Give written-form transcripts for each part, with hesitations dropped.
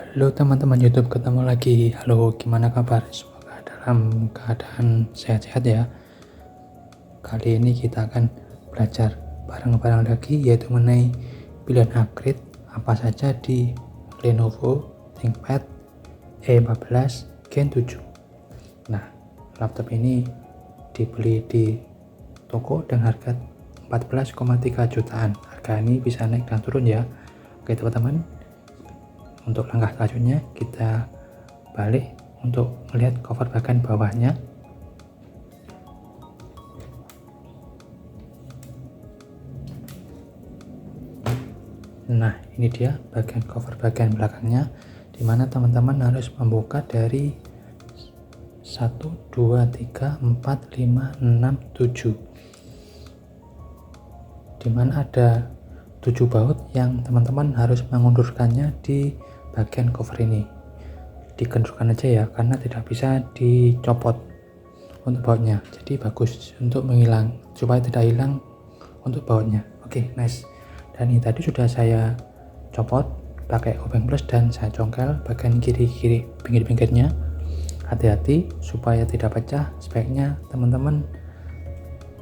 Halo teman-teman YouTube, ketemu lagi. Halo, gimana kabar? Semoga dalam keadaan sehat-sehat ya. Kali ini kita akan belajar bareng-bareng lagi, yaitu mengenai pilihan upgrade apa saja di Lenovo ThinkPad E14 Gen 7. Nah, laptop ini dibeli di toko dengan harga 14,3 jutaan. Harga ini bisa naik dan turun ya. Oke teman-teman, untuk langkah selanjutnya kita balik untuk melihat cover bagian bawahnya. Nah, ini dia bagian cover bagian belakangnya, dimana teman-teman harus membuka dari 1, 2, 3, 4, 5, 6, 7, dimana ada 7 baut yang teman-teman harus mengundurkannya di bagian cover ini. Dikendurkan aja ya, karena tidak bisa dicopot untuk bautnya, jadi bagus untuk menghilang, supaya tidak hilang untuk bautnya. Oke, nice. Dan ini tadi sudah saya copot pakai obeng plus dan saya congkel bagian kiri-kiri pinggir-pinggirnya. Hati-hati supaya tidak pecah, sebaiknya teman-teman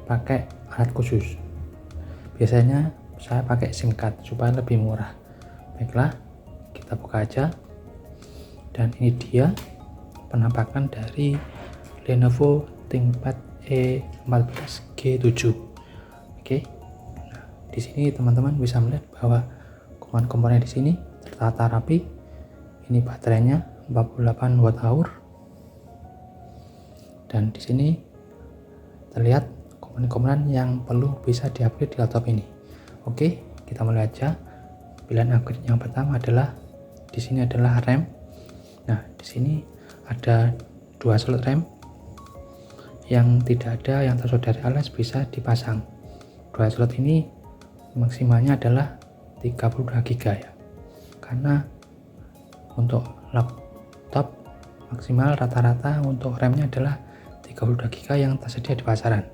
pakai alat khusus. Biasanya saya pakai singkat supaya lebih murah. Baiklah, kita buka aja. Dan ini dia penampakan dari Lenovo ThinkPad E14 G7. Oke. Nah, di sini teman-teman bisa melihat bahwa komponen-komponen di sini tertata rapi. Ini baterainya 48 Wh. Dan di sini terlihat komponen-komponen yang perlu bisa diupgrade di laptop ini. Oke, kita mulai aja. Pilihan upgrade yang pertama adalah di sini adalah RAM. Nah, di sini ada 2 slot RAM yang tidak ada yang tersolder alias bisa dipasang. 2 slot ini maksimalnya adalah 32 GB ya. Karena untuk laptop maksimal rata-rata untuk RAM-nya adalah 32 GB yang tersedia di pasaran.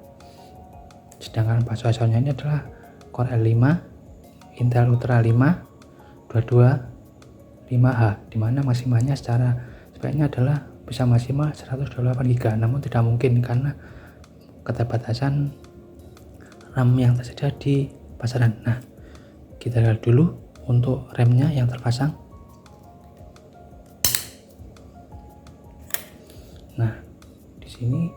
Sedangkan prosesornya ini adalah Core i5 Intel Ultra 5 2255H, dimana maksimalnya sebaiknya adalah bisa maksimal 128 GB, namun tidak mungkin karena keterbatasan RAM yang tersedia di pasaran. Nah, kita lihat dulu untuk RAM-nya yang terpasang. Nah, di sini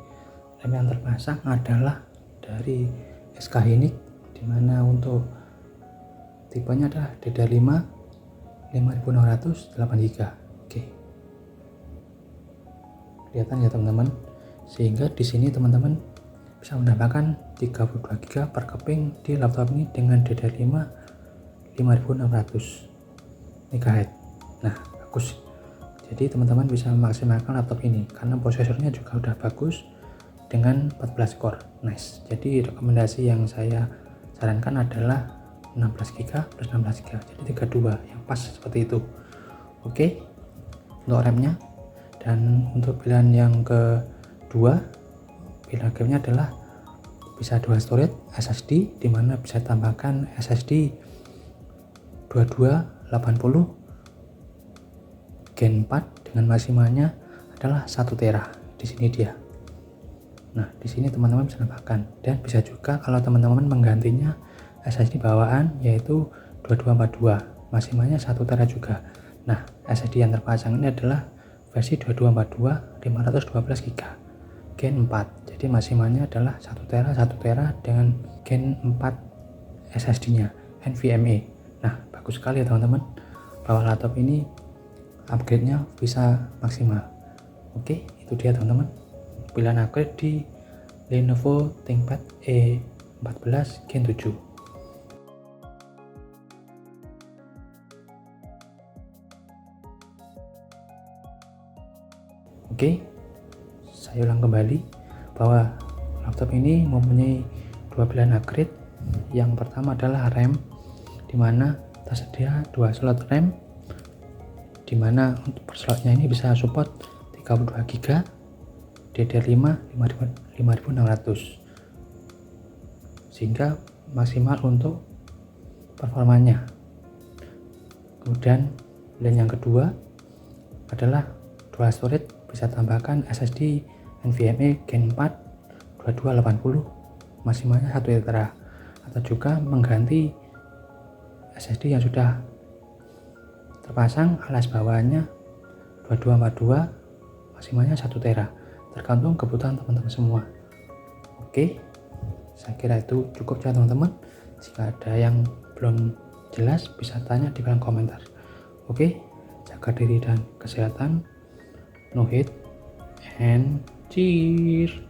RAM yang terpasang adalah dari SK Hynix, dimana untuk tipenya adalah DDR5 5600 8 GB. Oke. Kelihatan ya teman-teman. Sehingga di sini teman-teman bisa menambahkan 32 GB per keping di laptop ini dengan DDR5 5600 MHz. Nah, bagus. Jadi teman-teman bisa memaksimalkan laptop ini karena prosesornya juga udah bagus dengan 14 core. Nice. Jadi rekomendasi yang saya sarankan adalah 16 GB plus 16 GB, jadi 32 yang pas seperti itu. Oke, untuk RAM-nya. Dan untuk pilihan yang kedua, pilihan game-nya adalah bisa 2 storage SSD, dimana bisa tambahkan SSD 2280 Gen 4 dengan maksimalnya adalah 1 tera. Di sini dia. Nah, di sini teman-teman bisa tambahkan, dan bisa juga kalau teman-teman menggantinya SSD bawaan yaitu 2242, maksimalnya 1 tera juga. Nah, SSD yang terpasang ini adalah versi 2242 512 GB Gen 4. Jadi maksimalnya adalah 1 tera dengan Gen 4 SSD-nya NVMe. Nah, bagus sekali ya teman-teman, bahwa laptop ini upgrade-nya bisa maksimal. Oke, itu dia teman-teman pilihan upgrade di Lenovo ThinkPad E14 Gen 7. Oke, saya ulang kembali bahwa laptop ini mempunyai 2 pilihan upgrade. Yang pertama adalah RAM, dimana tersedia 2 slot RAM, dimana untuk per slotnya ini bisa support 32 GB DDR5 5600, sehingga maksimal untuk performanya. Kemudian pilihan yang kedua adalah dual storage, bisa tambahkan SSD NVMe Gen 4 2280 maksimalnya 1 tera, atau juga mengganti SSD yang sudah terpasang alias bawaannya 2242 maksimalnya 1 tera, tergantung kebutuhan teman-teman semua. Oke, saya kira itu cukup ya teman-teman. Jika ada yang belum jelas bisa tanya di kolom komentar. Oke, jaga diri dan kesehatan. No hate and cheers.